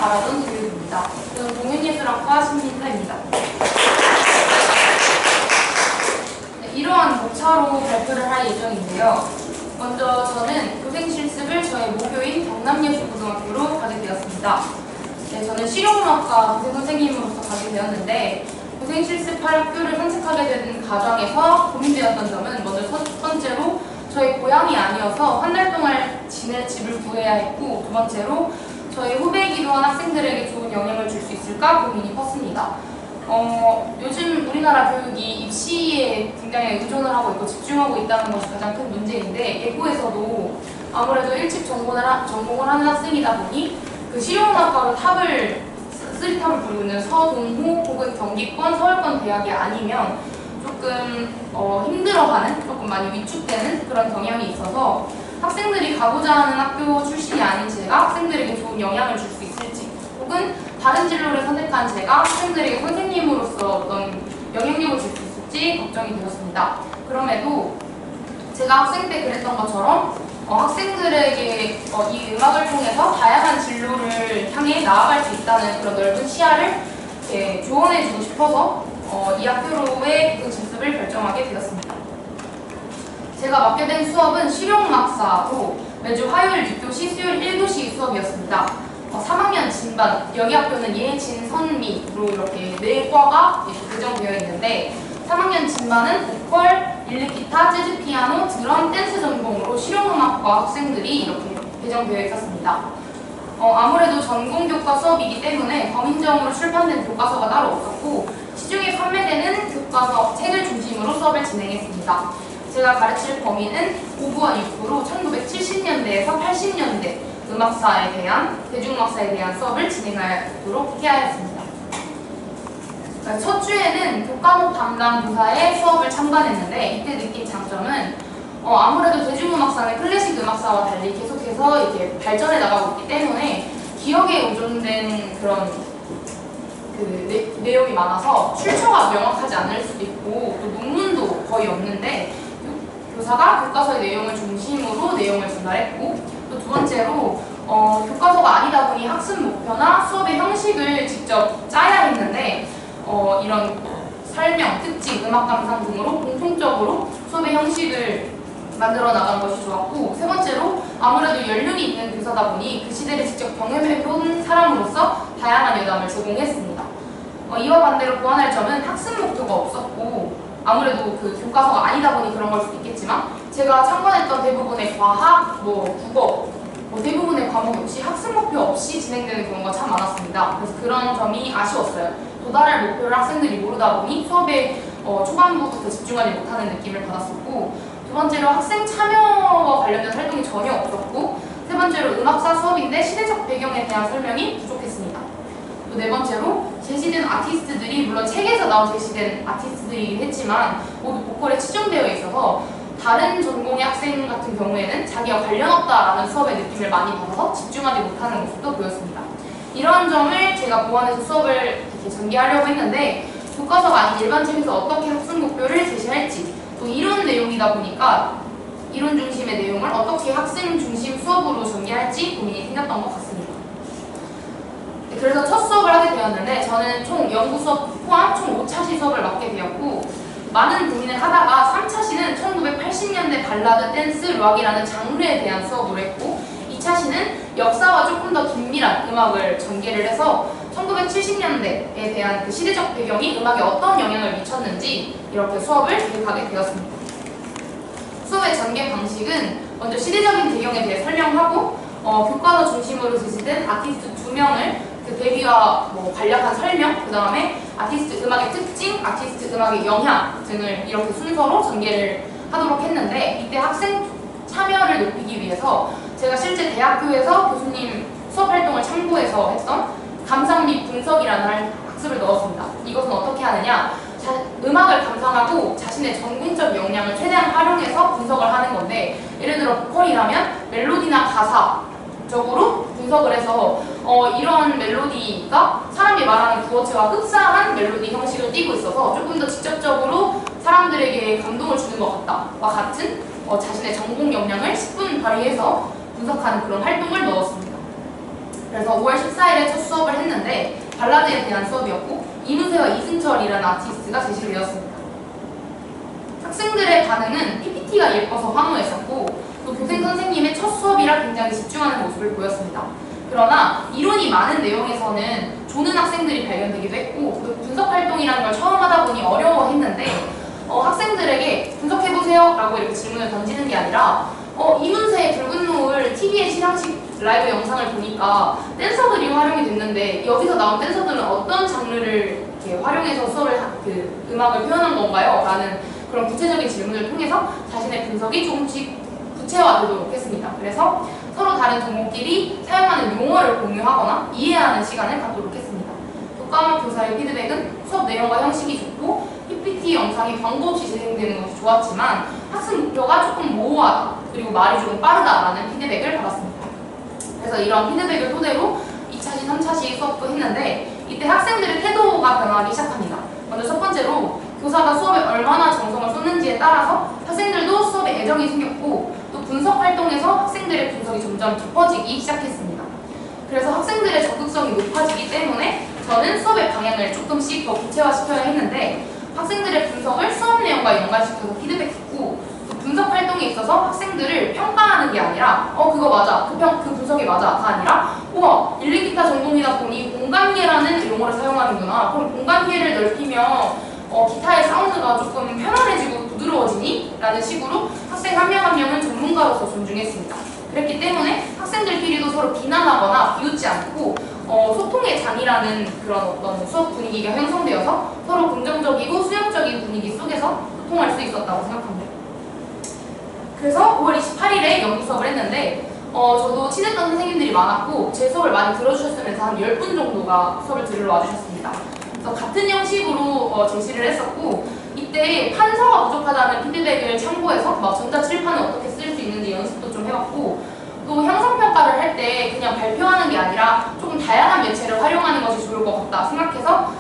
바라던 교육입니다. 저는 공연예술학과 신민타입니다. 이러한 목차로 발표를 할 예정인데요. 먼저 저는 교생 실습을 저의 모교인 경남예술고등학교로 가게 되었습니다. 네, 저는 실용음악과 교생 선생님으로서 가게 되었는데 교생 실습할 학교를 선택하게 된 과정에서 고민되었던 점은 먼저 첫 번째로 저희 고향이 아니어서 한 달 동안 지낼 집을 구해야 했고, 두 번째로 저희 후배이기도 한 학생들에게 좋은 영향을 줄 수 있을까 고민이 컸습니다. 요즘 우리나라 교육이 입시에 굉장히 의존을 하고 있고 집중하고 있다는 것이 가장 큰 문제인데, 예고에서도 아무래도 일찍 전공을 하는 학생이다 보니 그 실용음악과로 쓰리탑을 부르고 있는 서동호 혹은 경기권, 서울권 대학이 아니면 조금 힘들어하는, 조금 많이 위축되는 그런 경향이 있어서 학생들이 가고자 하는 학교 출신이 아닌 제가 학생들에게 좋은 영향을 줄 수 있을지, 혹은 다른 진로를 선택한 제가 학생들에게 선생님으로서 어떤 영향력을 줄 수 있을지 걱정이 되었습니다. 그럼에도 제가 학생 때 그랬던 것처럼 학생들에게 이 음악을 통해서 다양한 진로를 향해 나아갈 수 있다는 그런 넓은 시야를 조언해주고 싶어서 이 학교로의 교생 실습을 결정하게 되었습니다. 제가 맡게 된 수업은 실용음악사로 매주 화요일 6교시, 수요일 1교시 수업이었습니다. 3학년 진반, 여기 학교는 예진, 선미로 이렇게 4과가 배정되어 있는데 3학년 진반은 보컬, 일렉기타, 재즈 피아노, 드럼, 댄스 전공으로 실용음악과 학생들이 이렇게 배정되어 있었습니다. 아무래도 전공교과 수업이기 때문에 범인정으로 출판된 교과서가 따로 없었고 시중에 판매되는 교과서, 책을 중심으로 수업을 진행했습니다. 제가 가르칠 범위는 5부와 6부로 1970년대에서 80년대 음악사에 대한, 대중음악사에 대한 수업을 진행하도록 하였습니다. 첫 주에는 교과목 담당 교사의 수업을 참관했는데 이때 느낀 장점은 아무래도 대중음악사는 클래식 음악사와 달리 계속해서 이렇게 발전해 나가고 있기 때문에 기억에 의존된 그런 내용이 많아서 출처가 명확하지 않을 수도 있고 또 논문도 거의 없는데 교사가 교과서의 내용을 중심으로 내용을 전달했고, 또 두 번째로 교과서가 아니다 보니 학습 목표나 수업의 형식을 직접 짜야 했는데 이런 설명, 특징, 음악 감상 등으로 공통적으로 수업의 형식을 만들어 나간 것이 좋았고, 세 번째로 아무래도 연륜이 있는 교사다 보니 그 시대를 직접 경험해본 사람으로서 다양한 여담을 제공했습니다. 이와 반대로 보완할 점은 학습 목표가 없었고, 아무래도 그 교과서가 아니다 보니 그런 걸 수도 있겠지만 제가 참관했던 대부분의 과학, 국어, 대부분의 과목 역시 학습 목표 없이 진행되는 경우가 참 많았습니다. 그래서 그런 점이 아쉬웠어요. 도달할 목표를 학생들이 모르다 보니 수업에 초반부부터 집중하지 못하는 느낌을 받았었고, 두 번째로 학생 참여와 관련된 활동이 전혀 없었고, 세 번째로 음악사 수업인데 시대적 배경에 대한 설명이 부족했습니다. 또 네 번째로 제시된 아티스트들이 물론 책에서 나온 제시된 아티스트들이긴 했지만 모두 보컬에 치중되어 있어서 다른 전공의 학생 같은 경우에는 자기와 관련 없다라는 수업의 느낌을 많이 받아서 집중하지 못하는 모습도 보였습니다. 이런 점을 제가 보완해서 수업을 이렇게 전개하려고 했는데 교과서가 아닌 일반 책에서 어떻게 학습 목표를 제시할지, 또 이론 내용이다 보니까 이론 중심의 내용을 어떻게 학생 중심 수업으로 전개할지 고민이 생겼던 것 같습니다. 그래서 첫 수업을 하게 되었는데 저는 총 연구 수업 포함 총 5차시 수업을 맡게 되었고, 많은 고민을 하다가 3차시는 1980년대 발라드, 댄스, 락이라는 장르에 대한 수업으로 했고, 2차시는 역사와 조금 더 긴밀한 음악을 전개를 해서 1970년대에 대한 그 시대적 배경이 음악에 어떤 영향을 미쳤는지 이렇게 수업을 계획하게 되었습니다. 수업의 전개 방식은 먼저 시대적인 배경에 대해 설명하고 교과서 중심으로 제시된 아티스트 2명을 그 데뷔와 간략한 설명, 그 다음에 아티스트 음악의 특징, 아티스트 음악의 영향 등을 이렇게 순서로 전개를 하도록 했는데, 이때 학생 참여를 높이기 위해서 제가 실제 대학교에서 교수님 수업 활동을 참고해서 했던 감상 및 분석이라는 학습을 넣었습니다. 이것은 어떻게 하느냐, 음악을 감상하고 자신의 전공적 역량을 최대한 활용해서 분석을 하는 건데, 예를 들어 보컬이라면 멜로디나 가사적으로 분석을 해서 이런 멜로디가 사람이 말하는 구어체와 흡사한 멜로디 형식을 띠고 있어서 조금 더 직접적으로 사람들에게 감동을 주는 것 같다와 같은 자신의 전공 역량을 10분 발휘해서 분석하는 그런 활동을 넣었습니다. 그래서 5월 14일에 첫 수업을 했는데 발라드에 대한 수업이었고 이문세와 이승철이라는 아티스트가 제시를 되었습니다. 학생들의 반응은 PPT가 예뻐서 환호했었고 또 교생 선생님의 첫 수업이라 굉장히 집중하는 모습을 보였습니다. 그러나 이론이 많은 내용에서는 조는 학생들이 발견되기도 했고 또 분석활동이라는 걸 처음 하다 보니 어려워했는데 학생들에게 분석해보세요 라고 이렇게 질문을 던지는 게 아니라 이문세의 붉은 노을 TV의 시상식 라이브 영상을 보니까 댄서들이 활용이 됐는데 여기서 나온 댄서들은 어떤 장르를 이렇게 활용해서 수업을 음악을 표현한 건가요? 라는 그런 구체적인 질문을 통해서 자신의 분석이 조금씩 구체화되도록 했습니다. 그래서 서로 다른 전공끼리 사용하는 용어를 공유하거나 이해하는 시간을 갖도록 했습니다. 교과목 교사의 피드백은 수업 내용과 형식이 좋고 PPT 영상이 광고 없이 재생되는 것이 좋았지만 학습 목표가 조금 모호하다 그리고 말이 조금 빠르다라는 피드백을 받았습니다. 그래서 이런 피드백을 토대로 2차시, 3차시 수업도 했는데 이때 학생들의 태도가 변하기 시작합니다. 먼저 첫 번째로 교사가 수업에 얼마나 정성을 쏟는지에 따라서 학생들도 수업에 애정이 생겼고 또 분석 활동에서 학생들의 분석이 점점 깊어지기 시작했습니다. 그래서 학생들의 적극성이 높아지기 때문에 저는 수업의 방향을 조금씩 더 구체화시켜야 했는데 학생들의 분석을 수업 내용과 연관시켜서 피드백했고 분석 활동에 있어서 학생들을 평가하는 게 아니라 그거 맞아, 그 분석이 맞아가 아니라 우와, 일렉기타 전공이다 보니 공간계라는 용어를 사용하는구나. 그럼 공간계를 넓히면 기타의 사운드가 조금 편안해지고 부드러워지니? 라는 식으로 학생 한 명 한 명은 전문가로서 존중했습니다. 그랬기 때문에 학생들끼리도 서로 비난하거나 비웃지 않고 소통의 장이라는 그런 어떤 수업 분위기가 형성되어서 서로 긍정적이고 수용적인 분위기 속에서 소통할 수 있었다고 생각합니다. 그래서 5월 28일에 연구 수업을 했는데 저도 친했던 선생님들이 많았고 제 수업을 많이 들어주셨으면서 한 10분 정도가 수업을 들으러 와주셨습니다. 그래서 같은 형식으로 제시를 했었고 이때 판서가 부족하다는 피드백을 참고해서 막 전자칠판을 어떻게 쓸 수 있는지 연습도 좀 해봤고 또 형성평가를 할 때 그냥 발표하는 게 아니라 조금 다양한 매체를 활용하는 것이 좋을 것 같다 생각해서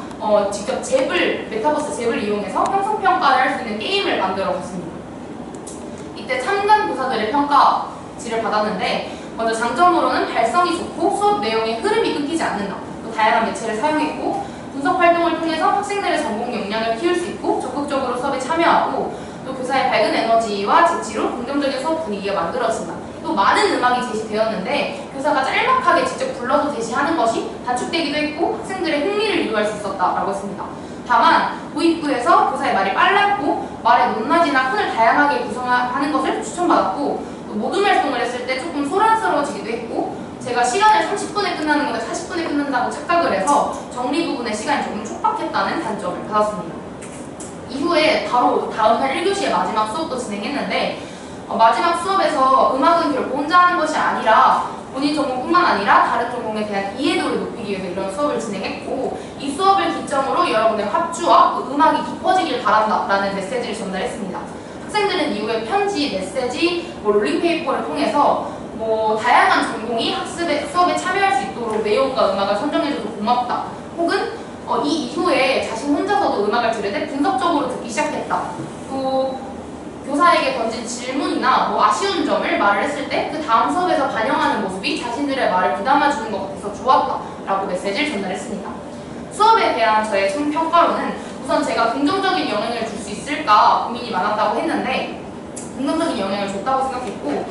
직접 메타버스 잽을 이용해서 형성평가를 할 수 있는 게임을 만들어 봤습니다. 이때 참관 교사들의 평가지를 받았는데 먼저 장점으로는 발성이 좋고 수업 내용의 흐름이 끊기지 않는다. 또 다양한 매체를 사용했고 분석 활동을 통해서 학생들의 전공 역량을 키울 수 있고 적극적으로 수업에 참여하고 또 교사의 밝은 에너지와 재치로 긍정적인 수업 분위기가 만들어진다. 또 많은 음악이 제시되었는데 교사가 짤막하게 직접 불러서 제시하는 것이 단축되기도 했고 학생들의 흥미를 유도할 수 있었다라고 했습니다. 다만 도입부에서 교사의 말이 빨랐고 말의 높낮이나 톤을 다양하게 구성하는 것을 추천받았고 또 모둠 활동을 했을 때 조금 소란스러워지기도 했고 제가 시간을 30분에 끝나는 건데 40분에 끝난다고 착각을 해서 정리 부분의 시간이 조금 촉박했다는 단점을 받았습니다. 이후에 바로 다음날 1교시의 마지막 수업도 진행했는데 마지막 수업에서 음악은 결코 혼자 하는 것이 아니라 본인 전공뿐만 아니라 다른 전공에 대한 이해도를 높이기 위해서 이런 수업을 진행했고 이 수업을 기점으로 여러분의 합주와 또 음악이 깊어지길 바란다라는 메시지를 전달했습니다. 학생들은 이후에 편지, 메시지, 롤링페이퍼를 통해서 다양한 전공이 수업에 참여할 수 있도록 내용과 음악을 선정해줘서 고맙다. 혹은 이 이후에 자신 혼자서도 음악을 들을 때 분석적으로 듣기 시작했다. 또 교사에게 던진 질문이나 아쉬운 점을 말을 했을 때 그 다음 수업에서 반영하는 모습이 자신들의 말을 귀담아주는 것 같아서 좋았다라고 메시지를 전달했습니다. 수업에 대한 저의 평가로는 우선 제가 긍정적인 영향을 줄 수 있을까 고민이 많았다고 했는데 긍정적인 영향을 줬다고 생각했고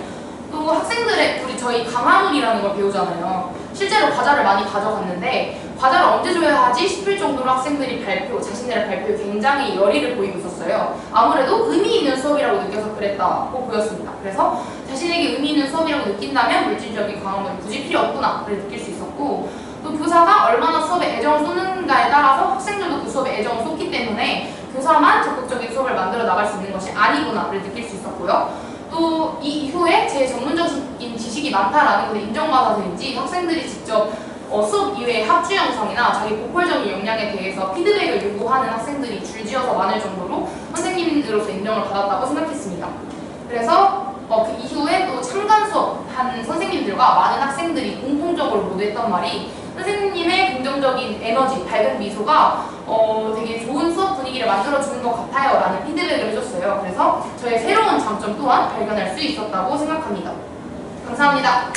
또 학생들의 저희 강화물이라는 걸 배우잖아요. 실제로 과자를 많이 가져갔는데 과자를 언제 줘야 하지 싶을 정도로 학생들이 자신들의 발표에 굉장히 열의를 보이고 있었어요. 아무래도 의미 있는 수업이라고 느껴서 그랬다고 보였습니다. 그래서 자신에게 의미 있는 수업이라고 느낀다면 물질적인 강화물이 굳이 필요 없구나를 느낄 수 있었고 또 교사가 얼마나 수업에 애정을 쏟는가에 따라서 학생들도 그 수업에 애정을 쏟기 때문에 교사만 적극적인 수업을 만들어 나갈 수 있는 것이 아니구나를 느낄 수 있었고요. 또 이 이후에 제 전문적인 지식이 많다라는 것을 인정받아서인지 학생들이 직접 수업 이외의 합주 영상이나 자기 보컬적인 역량에 대해서 피드백을 요구하는 학생들이 줄지어서 많을 정도로 선생님으로서 인정을 받았다고 생각했습니다. 그래서 그 이후에 또 참관 수업한 선생님들과 많은 학생들이 공통적으로 모두 했던 말이 선생님의 긍정적인 에너지, 밝은 미소가 되게 좋은 수업 분위기를 만들어주는 것 같아요 라는 피드백을 해줬어요. 그래서 저의 새로운 장점 또한 발견할 수 있었다고 생각합니다. 감사합니다.